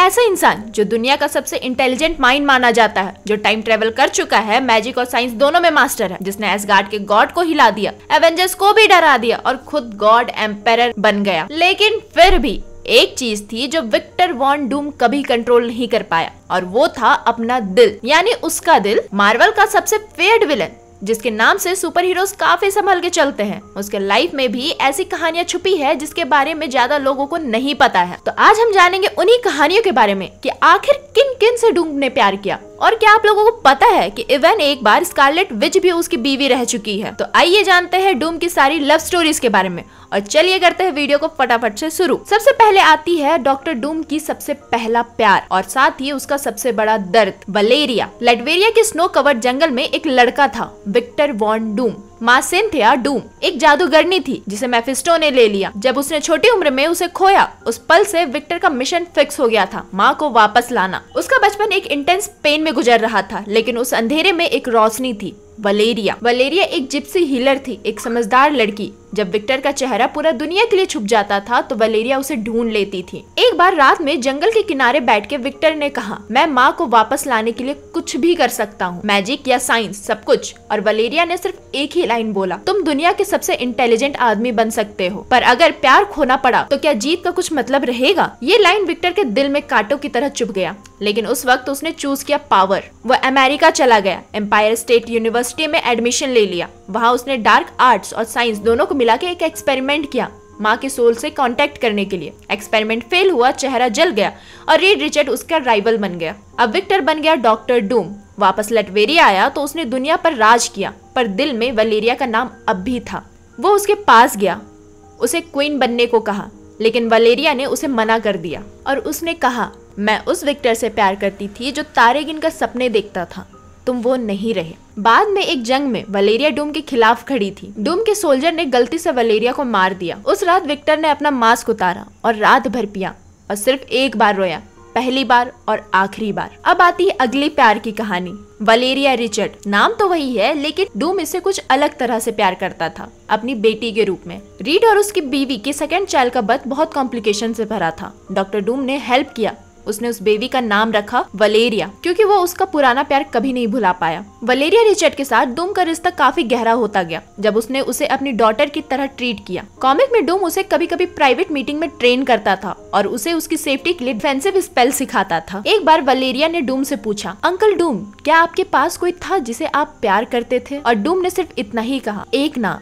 ऐसा इंसान जो दुनिया का सबसे इंटेलिजेंट माइंड माना जाता है, जो टाइम ट्रेवल कर चुका है, मैजिक और साइंस दोनों में मास्टर है, जिसने एसगार्ड के गॉड को हिला दिया, एवेंजर्स को भी डरा दिया और खुद गॉड एम्पायर बन गया। लेकिन फिर भी एक चीज थी जो विक्टर वॉन डूम कभी कंट्रोल नहीं कर पाया, और वो था अपना दिल, यानी उसका दिल। मार्वल का सबसे फेयर्ड विलन, जिसके नाम से सुपर हीरोज काफी संभल के चलते हैं, उसके लाइफ में भी ऐसी कहानियां छुपी है जिसके बारे में ज्यादा लोगों को नहीं पता है। तो आज हम जानेंगे उन्हीं कहानियों के बारे में कि आखिर किन किन से डूम ने प्यार किया, और क्या आप लोगों को पता है कि इवन एक बार स्कारलेट विच भी उसकी बीवी रह चुकी है। तो आइए जानते हैं डूम की सारी लव स्टोरीज के बारे में, और चलिए करते हैं वीडियो को फटाफट से शुरू। सबसे पहले आती है डॉक्टर डूम की सबसे पहला प्यार और साथ ही उसका सबसे बड़ा दर्द, वलेरिया। लटवेरिया के स्नो कवर्ड जंगल में एक लड़का था, विक्टर वॉन डूम। माँ सिंथिया डूम एक जादूगरनी थी जिसे मेफिस्टो ने ले लिया। जब उसने छोटी उम्र में उसे खोया, उस पल से विक्टर का मिशन फिक्स हो गया था, माँ को वापस लाना। उसका बचपन एक इंटेंस पेन में गुजर रहा था, लेकिन उस अंधेरे में एक रोशनी थी, वलेरिया। वलेरिया एक जिप्सी हीलर थी, एक समझदार लड़की। जब विक्टर का चेहरा पूरा दुनिया के लिए छुप जाता था तो वलेरिया उसे ढूंढ लेती थी। एक बार रात में जंगल के किनारे बैठ के विक्टर ने कहा, मैं माँ को वापस लाने के लिए कुछ भी कर सकता हूँ, मैजिक या साइंस, सब कुछ। और वलेरिया ने सिर्फ एक ही लाइन बोला, तुम दुनिया के सबसे इंटेलिजेंट आदमी बन सकते हो, पर अगर प्यार खोना पड़ा तो क्या जीत का कुछ मतलब रहेगा। ये लाइन विक्टर के दिल में कांटों की तरह चुभ गया, लेकिन उस वक्त उसने चूज किया पावर। वो अमेरिका चला गया, एम्पायर स्टेट यूनिवर्सिटी में एडमिशन ले लिया। वहाँ उसने डार्क आर्ट्स और साइंस दोनों को मिला के एक एक्सपेरिमेंट किया, माँ के सोल से कांटेक्ट करने के लिए। एक्सपेरिमेंट फेल हुआ, चेहरा जल गया और रीड रिचर्ड उसका राइवल बन गया। अब विक्टर बन गया डॉक्टर डूम। वापस लटवेरिया आया तो उसने दुनिया पर राज किया, पर दिल में वलेरिया का नाम अब भी था। वो उसके पास गया, उसे क्वीन बनने को कहा, लेकिन वलेरिया ने उसे मना कर दिया और उसने कहा, मैं उस विक्टर से प्यार करती थी जो तारे गिनकर सपने देखता था, तुम वो नहीं रहे। बाद में एक जंग में वलेरिया डूम के खिलाफ खड़ी थी। डूम के सोल्जर ने गलती से वलेरिया को मार दिया। उस रात विक्टर ने अपना मास्क उतारा और रात भर पिया और सिर्फ एक बार रोया, पहली बार और आखिरी बार। अब आती है अगली प्यार की कहानी, वलेरिया रिचर्ड। नाम तो वही है, लेकिन डूम इससे कुछ अलग तरह से प्यार करता था, अपनी बेटी के रूप में। रीड और उसकी बीवी के सेकंड चाइल्ड का बर्थ बहुत कॉम्प्लिकेशन से भरा था। डॉक्टर डूम ने हेल्प किया। उसने उस बेबी का नाम रखा वलेरिया, क्योंकि वो उसका पुराना प्यार कभी नहीं भुला पाया। वलेरिया रिचर्ड के साथ डूम का रिश्ता काफी गहरा होता गया जब उसने उसे अपनी डॉटर की तरह ट्रीट किया। कॉमिक में डूम उसे कभी कभी प्राइवेट मीटिंग में ट्रेन करता था और उसे उसकी सेफ्टी के लिए डिफेंसिव स्पेल सिखाता था। एक बार वलेरिया ने डूम से पूछा, अंकल डूम, क्या आपके पास कोई था जिसे आप प्यार करते थे? और डूम ने सिर्फ इतना ही कहा, एक नाम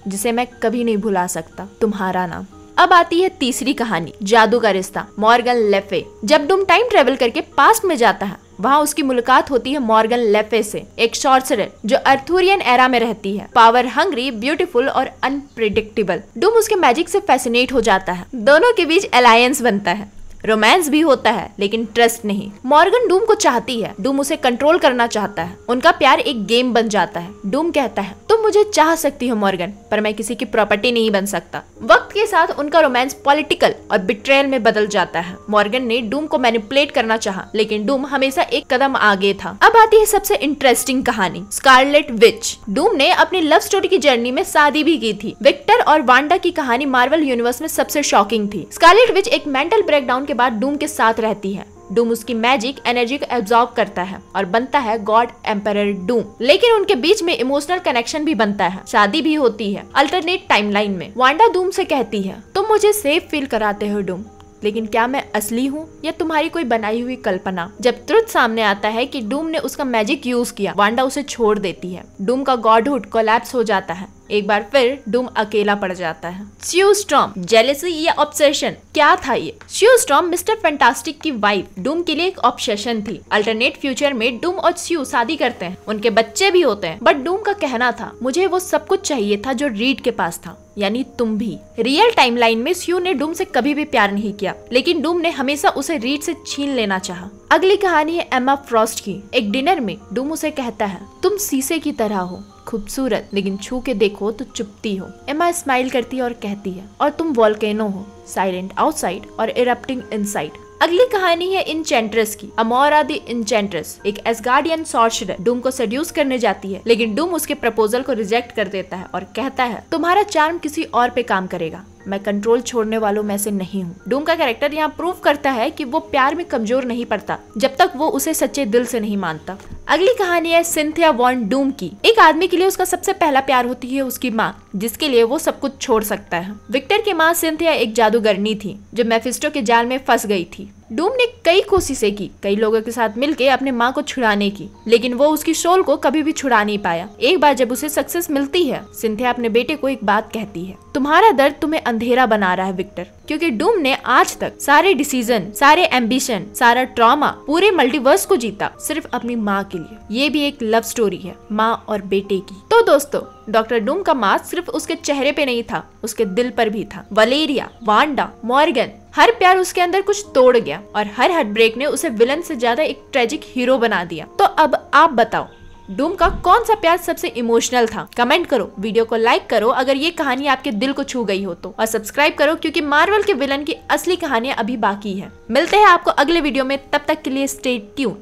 जिसे मैं कभी नहीं भुला सकता, तुम्हारा नाम। अब आती है तीसरी कहानी, जादू का रिश्ता, मॉर्गन ले फे। जब डूम टाइम ट्रेवल करके पास्ट में जाता है, वहाँ उसकी मुलाकात होती है मॉर्गन ले फे से, एक सॉर्सरर जो अर्थुरियन एरा में रहती है, पावर हंग्री, ब्यूटीफुल और अनप्रिडिक्टेबल। डूम उसके मैजिक से फैसिनेट हो जाता है। दोनों के बीच अलायंस बनता है, रोमांस भी होता है, लेकिन ट्रस्ट नहीं। मॉर्गन डूम को चाहती है, डूम उसे कंट्रोल करना चाहता है। उनका प्यार एक गेम बन जाता है। डूम कहता है, तुम मुझे चाह सकती हो मॉर्गन, पर मैं किसी की प्रॉपर्टी नहीं बन सकता। वक्त के साथ उनका रोमांस पॉलिटिकल और बिट्रेयल में बदल जाता है। मॉर्गन ने डूम को मैनिपुलेट करना चाहा, लेकिन डूम हमेशा एक कदम आगे था। अब आती है सबसे इंटरेस्टिंग कहानी, स्कारलेट विच। डूम ने अपनी लव स्टोरी की जर्नी में शादी भी की थी। विक्टर और वांडा की कहानी मार्वल यूनिवर्स में सबसे शॉकिंग थी। स्कारलेट विच एक मेंटल ब्रेकडाउन के बाद डूम के साथ रहती है। डूम उसकी मैजिक एनर्जी को एब्जॉर्ब करता है और बनता है गॉड एम्पायर डूम। लेकिन उनके बीच में इमोशनल कनेक्शन भी बनता है, शादी भी होती है अल्टरनेट टाइमलाइन में। वांडा डूम से कहती है, तुम मुझे सेफ फील कराते हो डूम, लेकिन क्या मैं असली हूँ या तुम्हारी कोई बनाई हुई कल्पना? जब ट्रुथ सामने आता है कि डूम ने उसका मैजिक यूज किया, वांडा उसे छोड़ देती है। डूम का गॉडहुड कोलैप्स हो जाता है। एक बार फिर डूम अकेला पड़ जाता है। स्यू स्टॉर्म, जेलेसी या ऑब्सेशन, क्या था ये? स्यू स्टॉर्म मिस्टर फैंटास्टिक की वाइफ डूम के लिए एक ऑब्सेशन थी। अल्टरनेट फ्यूचर में डूम और स्यू शादी करते हैं, उनके बच्चे भी होते हैं, बट डूम का कहना था, मुझे वो सब कुछ चाहिए था जो रीड के पास था, यानी तुम भी। रियल टाइमलाइन में स्यू ने डूम से कभी भी प्यार नहीं किया, लेकिन डूम ने हमेशा उसे रीड से छीन लेना चाहा। अगली कहानी है एम्मा फ्रॉस्ट की। एक डिनर में डूम उसे कहता है, तुम शीशे की तरह हो, खूबसूरत, लेकिन छू के देखो तो चुपती हो। एम्मा स्माइल करती है और कहती है, और तुम वोल्केनो हो, साइलेंट आउटसाइड और इरप्टिंग इनसाइड। अगली कहानी है इंचेंट्रेस की, अमोरा द इंचेंट्रेस। एक एसगार्डियन सॉर्सरर डूम को सेड्यूस करने जाती है, लेकिन डूम उसके प्रपोजल को रिजेक्ट कर देता है और कहता है, तुम्हारा चार्म किसी और पे काम करेगा, मैं कंट्रोल छोड़ने वालों में से नहीं हूँ। डूम का कैरेक्टर यहाँ प्रूव करता है कि वो प्यार में कमजोर नहीं पड़ता जब तक वो उसे सच्चे दिल से नहीं मानता। अगली कहानी है सिंथिया वॉन डूम की। एक आदमी के लिए उसका सबसे पहला प्यार होती है उसकी माँ, जिसके लिए वो सब कुछ छोड़ सकता है। विक्टर की माँ सिंथिया एक जादूगरनी थी जो मेफिस्टो के जाल में फंस गई थी। डूम ने कई कोशिशें की, कई लोगों के साथ मिलकर अपने माँ को छुड़ाने की, लेकिन वो उसकी सोल को कभी भी छुड़ा नहीं पाया। एक बार जब उसे सक्सेस मिलती है, सिंथिया अपने बेटे को एक बात कहती है, तुम्हारा दर्द तुम्हें अंधेरा बना रहा है विक्टर, क्योंकि डूम ने आज तक सारे डिसीजन, सारे एम्बिशन, सारा ट्रॉमा, पूरे मल्टीवर्स को जीता सिर्फ अपनी माँ के लिए। ये भी एक लव स्टोरी है, माँ और बेटे की। तो दोस्तों, डॉक्टर डूम का मास्क सिर्फ उसके चेहरे पे नहीं था, उसके दिल पर भी था। वलेरिया, वांडा, मॉर्गन, हर प्यार उसके अंदर कुछ तोड़ गया और हर हार्ट ब्रेक ने उसे विलन से ज्यादा एक ट्रेजिक हीरो बना दिया। तो अब आप बताओ, डूम का कौन सा प्यार सबसे इमोशनल था? कमेंट करो, वीडियो को लाइक करो अगर ये कहानी आपके दिल को छू गई हो तो, और सब्सक्राइब करो क्योंकि मार्वल के विलन की असली कहानियां अभी बाकी है। मिलते हैं आपको अगले वीडियो में, तब तक के लिए स्टे ट्यून।